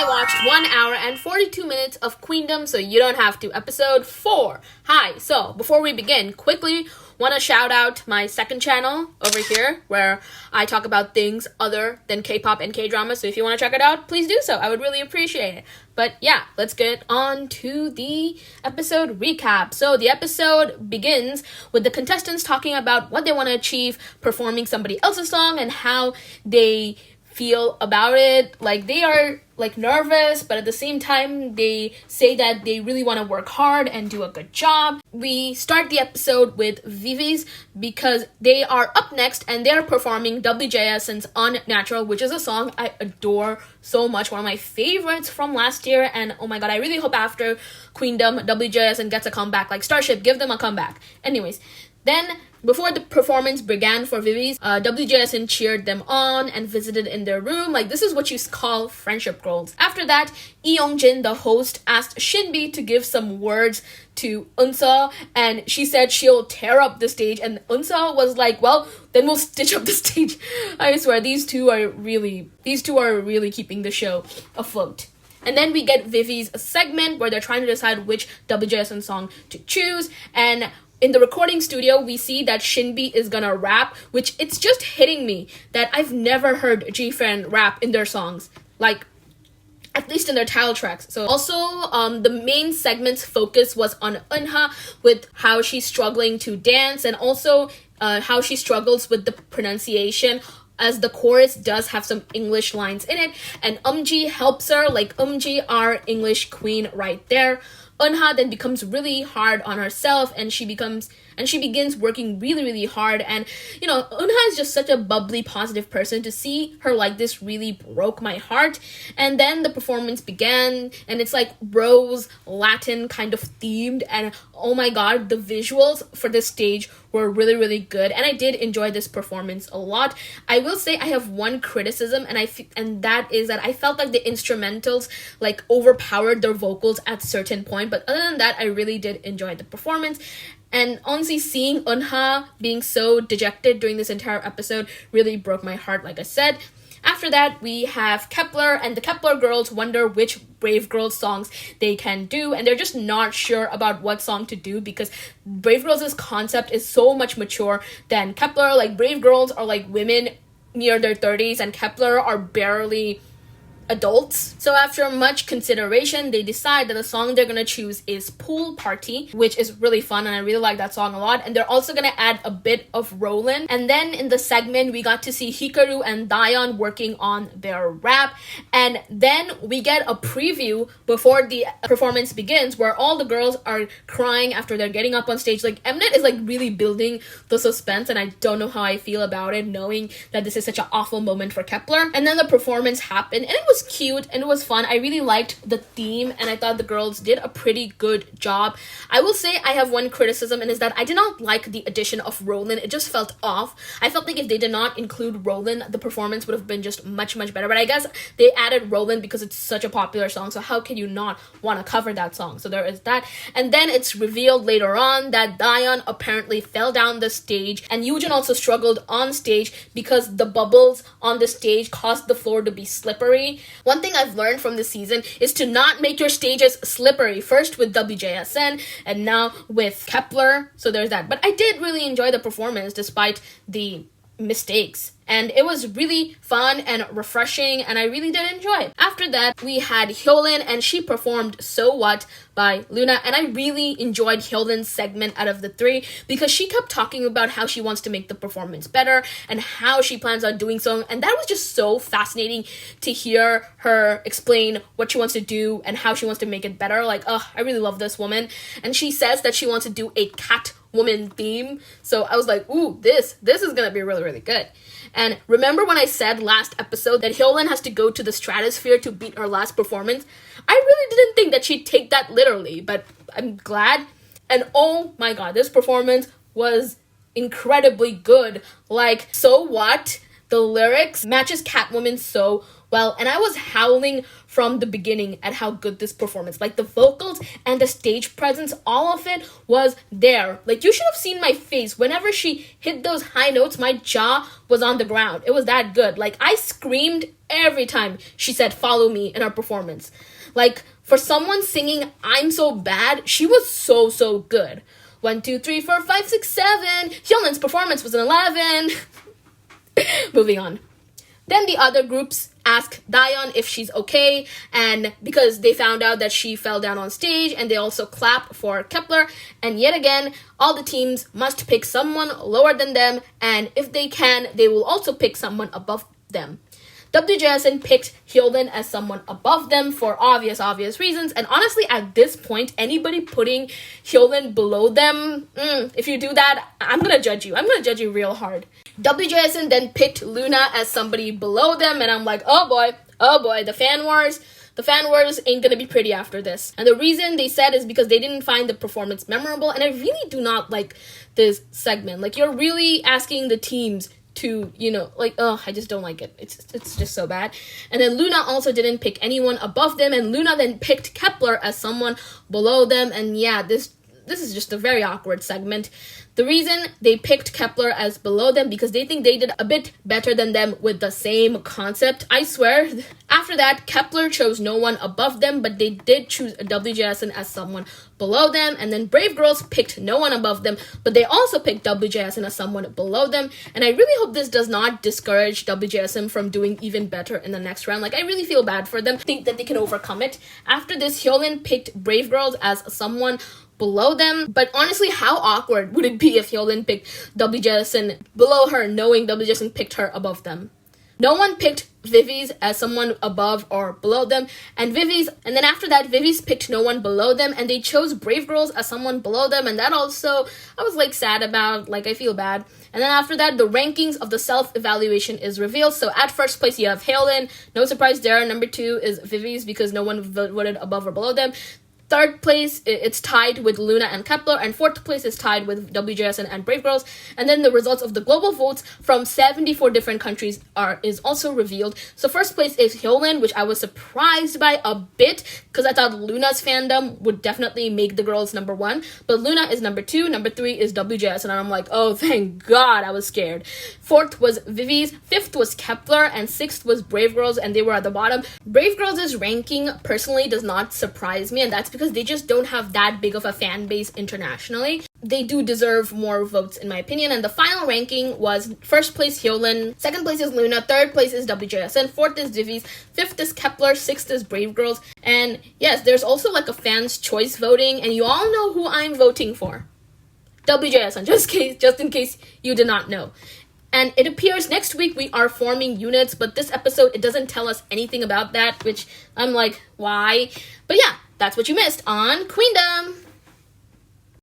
I watched 1 hour and 42 minutes of Queendom, so you don't have to. Episode 4. Hi, so before we begin, quickly want to shout out my second channel over here where I talk about things other than K-pop and K-drama, so if you want to check it out, please do so. I would really appreciate it. But yeah, let's get on to the episode recap. So the episode begins with the contestants talking about what they want to achieve performing somebody else's song and how they feel about it. Like, they are nervous, but at the same time they say that they really want to work hard and do a good job. We start the episode with Viviz because they are up next and they're performing WJSN's Unnatural, which is a song I adore so much, one of my favorites from last year. And oh my god, I really hope after Queendom WJSN gets a comeback, like Starship, give them a comeback. Anyways, then before the performance began for Viviz, WJSN cheered them on and visited in their room. Like, this is what you call friendship goals. After that, Lee Young-jin, the host, asked Shinbi to give some words to Eunsa, and she said she'll tear up the stage, and Eunsa was like, well, then we'll stitch up the stage. I swear, these two are really keeping the show afloat. And then we get Vivi's segment where they're trying to decide which WJSN song to choose, and in the recording studio, we see that Shinbi is gonna rap, which it's just hitting me that I've never heard G-Fan rap in their songs, like, at least in their title tracks. So also, the main segment's focus was on Eunha with how she's struggling to dance and also how she struggles with the pronunciation, as the chorus does have some English lines in it, and Eumji helps her, like Eumji, our English queen right there. Eunha then becomes really hard on herself and she begins working really hard, and you know, Eunha is just such a bubbly, positive person. To see her like this really broke my heart. And then the performance began and it's like Rose Latin kind of themed, and oh my god, the visuals for this stage were really good, and I did enjoy this performance a lot. I will say I have one criticism, and that is that I felt like the instrumentals like overpowered their vocals at certain point, but other than that, I really did enjoy the performance. And honestly, seeing Eunha being so dejected during this entire episode really broke my heart, like I said. After that, we have Kep1er, and the Kep1er girls wonder which Brave Girls songs they can do, and they're just not sure about what song to do because Brave Girls' concept is so much mature than Kep1er. Like, Brave Girls are like women near their 30s, and Kep1er are barely adults. So after much consideration, they decide that the song they're gonna choose is Pool Party, which is really fun, and I really like that song a lot. And they're also gonna add a bit of Roland. And then in the segment, we got to see Hikaru and Daeyeon working on their rap, and then we get a preview before the performance begins where all the girls are crying after they're getting up on stage. Like, Mnet is like really building the suspense, and I don't know how I feel about it, knowing that this is such an awful moment for Kep1er. And then the performance happened, and it was cute and it was fun. I really liked the theme, and I thought the girls did a pretty good job. I will say I have one criticism, and is that I did not like the addition of Roland. It just felt off. I felt like if they did not include Roland, the performance would have been just much better. But I guess they added Roland because it's such a popular song, so how can you not want to cover that song? So there is that. And then it's revealed later on that Daeyeon apparently fell down the stage, and Yoojin also struggled on stage because the bubbles on the stage caused the floor to be slippery. One thing I've learned from this season is to not make your stages slippery. First with WJSN and now with Kep1er. So there's that. But I did really enjoy the performance despite the mistakes, and it was really fun and refreshing, and I really did enjoy it. After that, we had Hyolyn, and she performed So What by Luna, and I really enjoyed Hyolyn's segment out of the three because she kept talking about how she wants to make the performance better and how she plans on doing so, and that was just so fascinating to hear her explain what she wants to do and how she wants to make it better. Like, I really love this woman. And she says that she wants to do a Catwoman theme, so I was like, ooh, this is gonna be really good. And remember when I said last episode that Hyolyn has to go to the stratosphere to beat her last performance? I really didn't think that she'd take that literally, but I'm glad. And oh my god, this performance was incredibly good. Like, So What The lyrics matches Catwoman so well, and I was howling from the beginning at how good this performance, like the vocals and the stage presence, all of it was there. Like, you should have seen my face whenever she hit those high notes. My jaw was on the ground. It was that good. Like, I screamed every time she said follow me in her performance. Like, for someone singing I'm So Bad, she was so good. 1, 2, 3, 4, 5, 6, 7. Hyolyn's performance was an 11. Moving on. Then the other groups ask Dion if she's okay, and because they found out that she fell down on stage, and they also clap for Kepler. And yet again, all the teams must pick someone lower than them, and if they can, they will also pick someone above them. WJSN picked hyolyn as someone above them for obvious reasons, and honestly, at this point, anybody putting hyolyn below them, if you do that, I'm gonna judge you. I'm gonna judge you real hard. WJSN then picked Luna as somebody below them, and I'm like, oh boy, the fan wars ain't gonna be pretty after this. And the reason they said is because they didn't find the performance memorable, and I really do not like this segment. Like, you're really asking the teams to, I just don't like it. It's just so bad. And then Luna also didn't pick anyone above them, and Luna then picked Kepler as someone below them, and yeah, this is just a very awkward segment. The reason they picked Kepler as below them because they think they did a bit better than them with the same concept. I swear. After that, Kepler chose no one above them, but they did choose WJSN as someone below them. And then Brave Girls picked no one above them, but they also picked WJSN as someone below them. And I really hope this does not discourage WJSN from doing even better in the next round. Like, I really feel bad for them. I think that they can overcome it. After this, hyolyn picked Brave Girls as someone below them, but honestly, how awkward would it be if hyolyn picked WJSN below her, knowing WJSN picked her above them? No one picked Viviz as someone above or below them, and then after that, Viviz picked no one below them, and they chose Brave Girls as someone below them, and that also, I was sad about, I feel bad. And then after that, the rankings of the self-evaluation is revealed. So at first place, you have hyolyn, no surprise there. Number 2 is Viviz because no one voted above or below them. Third place, it's tied with Luna and Kepler, and fourth place is tied with WJSN and Brave Girls. And then the results of the global votes from 74 different countries is also revealed. So first place is hyolyn, which I was surprised by a bit because I thought Luna's fandom would definitely make the girls number 1, but Luna is number 2. Number 3 is WJSN, and I'm like, oh, thank God, I was scared. Fourth was Viviz, fifth was Kepler, and sixth was Brave Girls, and they were at the bottom. Brave Girls' ranking personally does not surprise me, and that's because they just don't have that big of a fan base internationally. They do deserve more votes, in my opinion. And the final ranking was first place hyolyn, second place is Luna, third place is WJSN, fourth is Viviz, fifth is Kepler, sixth is Brave Girls. And yes, there's also a fan's choice voting, and you all know who I'm voting for. WJSN, just in case you did not know. And it appears next week we are forming units, but this episode, it doesn't tell us anything about that, which I'm like, why? But yeah, that's what you missed on Queendom.